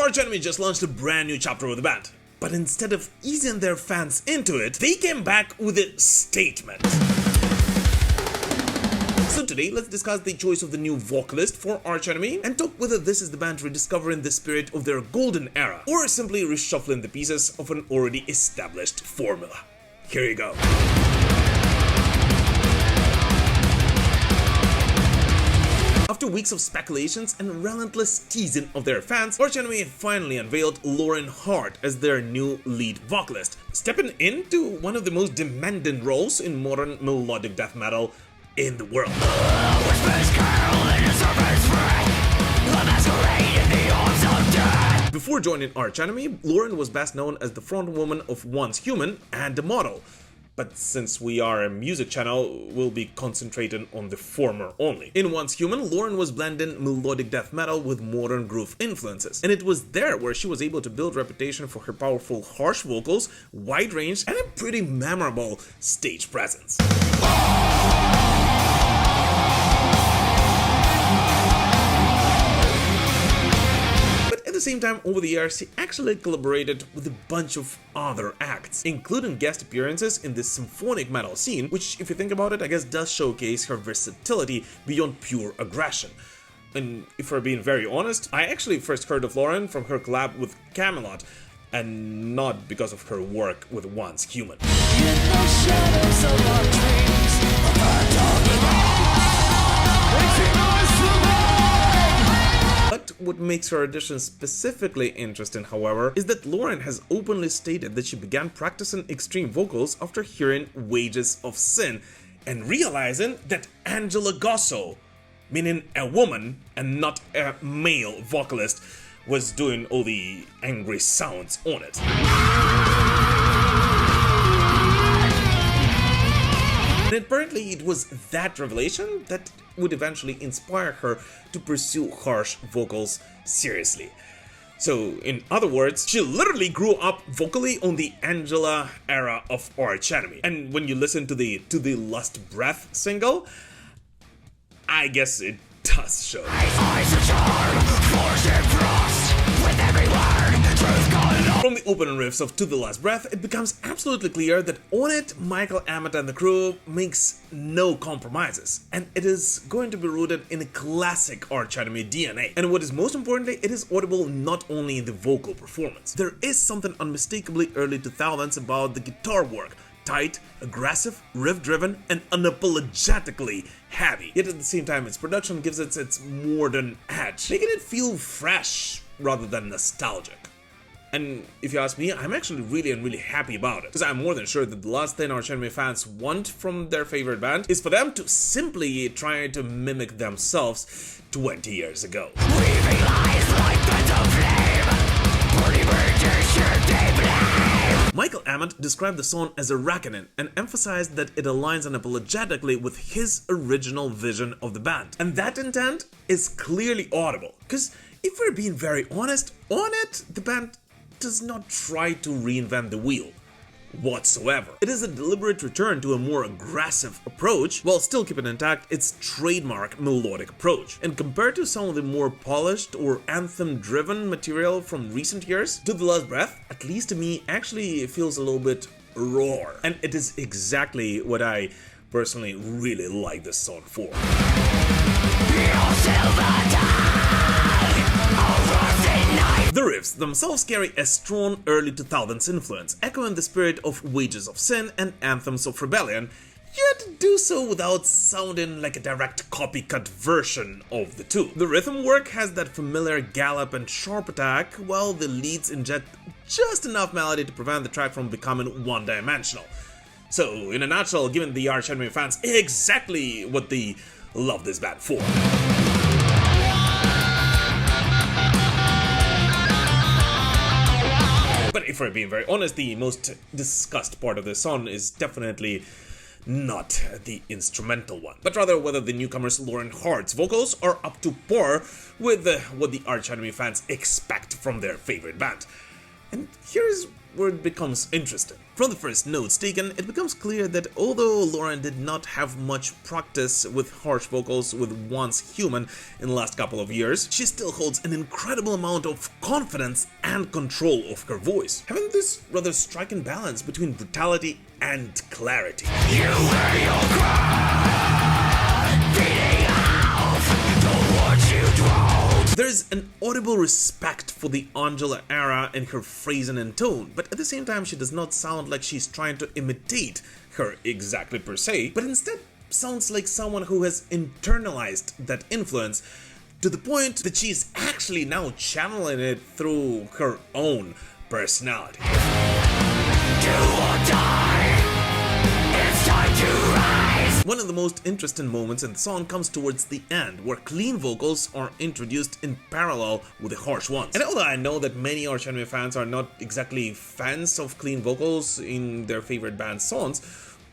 Arch Enemy just launched a brand new chapter of the band, but instead of easing their fans into it, they came back with a statement. So today, let's discuss the choice of the new vocalist for Arch Enemy and talk whether this is the band rediscovering the spirit of their golden era or simply reshuffling the pieces of an already established formula. Here you go. After weeks of speculations and relentless teasing of their fans, Arch Enemy finally unveiled Lauren Hart as their new lead vocalist, stepping into one of the most demanding roles in modern melodic death metal in the world. Before joining Arch Enemy, Lauren was best known as the frontwoman of Once Human and a model. But since we are a music channel, we'll be concentrating on the former only. In Once Human, Lauren was blending melodic death metal with modern groove influences, and it was there where she was able to build reputation for her powerful, harsh vocals, wide range, and a pretty memorable stage presence. At the same time, over the years, he actually collaborated with a bunch of other acts, including guest appearances in the symphonic metal scene, which, if you think about it, I guess does showcase her versatility beyond pure aggression. And if we're being very honest, I actually first heard of Lauren from her collab with Camelot, and not because of her work with Once Human. What makes her audition specifically interesting, however, is that Lauren has openly stated that she began practicing extreme vocals after hearing Wages of Sin and realizing that Angela Gosso, meaning a woman and not a male vocalist, was doing all the angry sounds on it. And apparently it was that revelation that would eventually inspire her to pursue harsh vocals seriously. So, in other words, she literally grew up vocally on the Angela era of Arch Enemy. And when you listen to the Lust Breath single, I guess it does show. From the opening riffs of To the Last Breath, it becomes absolutely clear that on it, Michael Amott and the crew makes no compromises, and it is going to be rooted in a classic Arch Enemy DNA. And what is most importantly, it is audible not only in the vocal performance. There is something unmistakably early 2000s about the guitar work. Tight, aggressive, riff-driven, and unapologetically heavy. Yet at the same time, its production gives it its modern edge, making it feel fresh rather than nostalgic. And if you ask me, I'm actually really happy about it, because I'm more than sure that the last thing Arch Enemy fans want from their favorite band is for them to simply try to mimic themselves 20 years ago. Michael Amott described the song as a reckoning and emphasized that it aligns unapologetically with his original vision of the band. And that intent is clearly audible, because if we're being very honest, on it, the band does not try to reinvent the wheel whatsoever. It is a deliberate return to a more aggressive approach while still keeping intact its trademark melodic approach. And compared to some of the more polished or anthem-driven material from recent years, To the Last Breath, at least to me, actually feels a little bit raw. And it is exactly what I personally really like this song for. The riffs themselves carry a strong early 2000s influence, echoing the spirit of Wages of Sin and Anthems of Rebellion, yet do so without sounding like a direct copycat version of the two. The rhythm work has that familiar gallop and sharp attack, while the leads inject just enough melody to prevent the track from becoming one-dimensional. So, in a nutshell, giving the Arch Enemy fans exactly what they love this band for. But if we're being very honest, the most discussed part of the song is definitely not the instrumental one, but rather whether the newcomer's Lauren Hart's vocals are up to par with what the Arch Enemy fans expect from their favorite band. And here's where it becomes interesting. From the first notes taken, it becomes clear that although Lauren did not have much practice with harsh vocals with Once Human in the last couple of years, she still holds an incredible amount of confidence and control of her voice, having this rather striking balance between brutality and clarity. You wear your crown, beating out the words you drown. There's an audible respect for the Angela era in her phrasing and tone, but at the same time she does not sound like she's trying to imitate her exactly per se, but instead sounds like someone who has internalized that influence to the point that she's actually now channeling it through her own personality. Do or die, it's time to rise. One of the most interesting moments in the song comes towards the end, where clean vocals are introduced in parallel with the harsh ones. And although I know that many Arch Enemy fans are not exactly fans of clean vocals in their favorite band songs,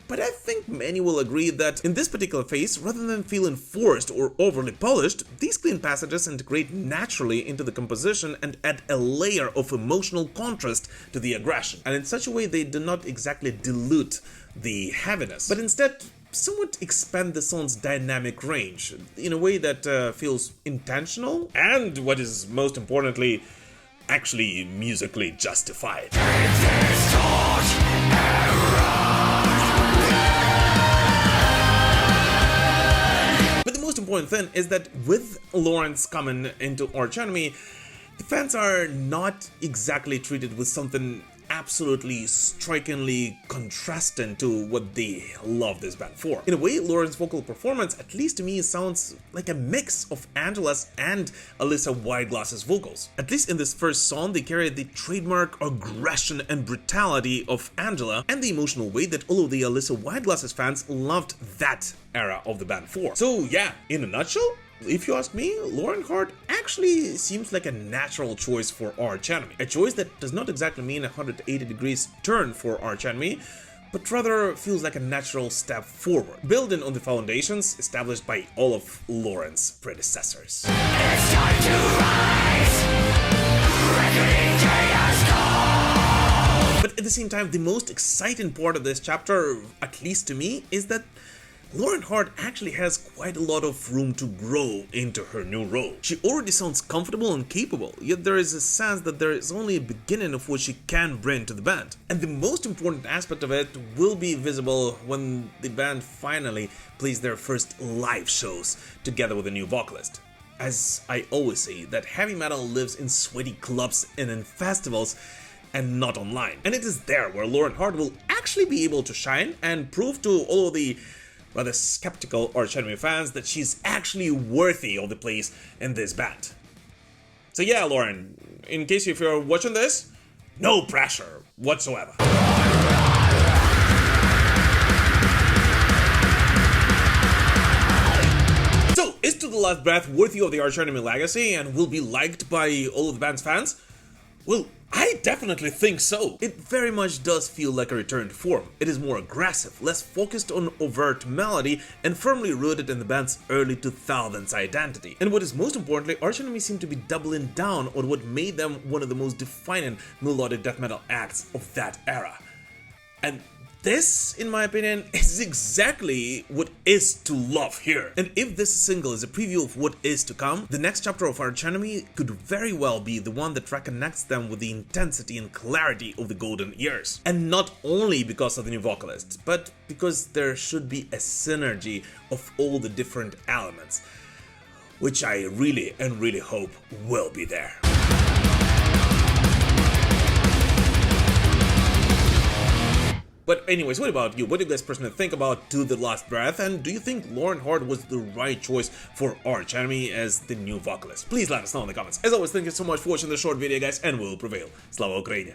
but I think many will agree that in this particular phase, rather than feeling forced or overly polished, these clean passages integrate naturally into the composition and add a layer of emotional contrast to the aggression. And in such a way they do not exactly dilute the heaviness, but instead somewhat expand the song's dynamic range in a way that feels intentional and, what is most importantly, actually musically justified. But the most important thing is that with Lawrence coming into Arch Enemy, the fans are not exactly treated with something absolutely strikingly contrasting to what they love this band for. In a way, Lauren's vocal performance, at least to me, sounds like a mix of Angela's and Alyssa Whiteglass's vocals. At least in this first song, they carry the trademark aggression and brutality of Angela and the emotional way that all of the Alyssa Whiteglass's fans loved that era of the band for. So yeah, in a nutshell, if you ask me, Lauren Hart actually seems like a natural choice for Arch Enemy. A choice that does not exactly mean a 180 degrees turn for Arch Enemy, but rather feels like a natural step forward, building on the foundations established by all of Lauren's predecessors. It's time to rise, reckoning day has come. But at the same time, the most exciting part of this chapter, at least to me, is that Lauren Hart actually has quite a lot of room to grow into her new role. She already sounds comfortable and capable, yet there is a sense that there is only a beginning of what she can bring to the band. And the most important aspect of it will be visible when the band finally plays their first live shows together with a new vocalist. As I always say, that heavy metal lives in sweaty clubs and in festivals, and not online. And it is there where Lauren Hart will actually be able to shine and prove to all of the rather skeptical Arch Enemy fans that she's actually worthy of the place in this band. So yeah, Lauren, in case if you're watching this, no pressure whatsoever. So, is To the Last Breath worthy of the Arch Enemy legacy and will be liked by all of the band's fans? Well, I definitely think so. It very much does feel like a return to form. It is more aggressive, less focused on overt melody, and firmly rooted in the band's early 2000s identity. And what is most importantly, Arch Enemy seem to be doubling down on what made them one of the most defining melodic death metal acts of that era. And this, in my opinion, is exactly what is to love here. And if this single is a preview of what is to come, the next chapter of Arch Enemy could very well be the one that reconnects them with the intensity and clarity of the golden years. And not only because of the new vocalist, but because there should be a synergy of all the different elements, which I really hope will be there. But anyways, what about you? What do you guys personally think about To the Last Breath? And do you think Lauren Hart was the right choice for Arch Enemy as the new vocalist? Please let us know in the comments. As always, thank you so much for watching this short video, guys, and we'll prevail. Slava Ukraini!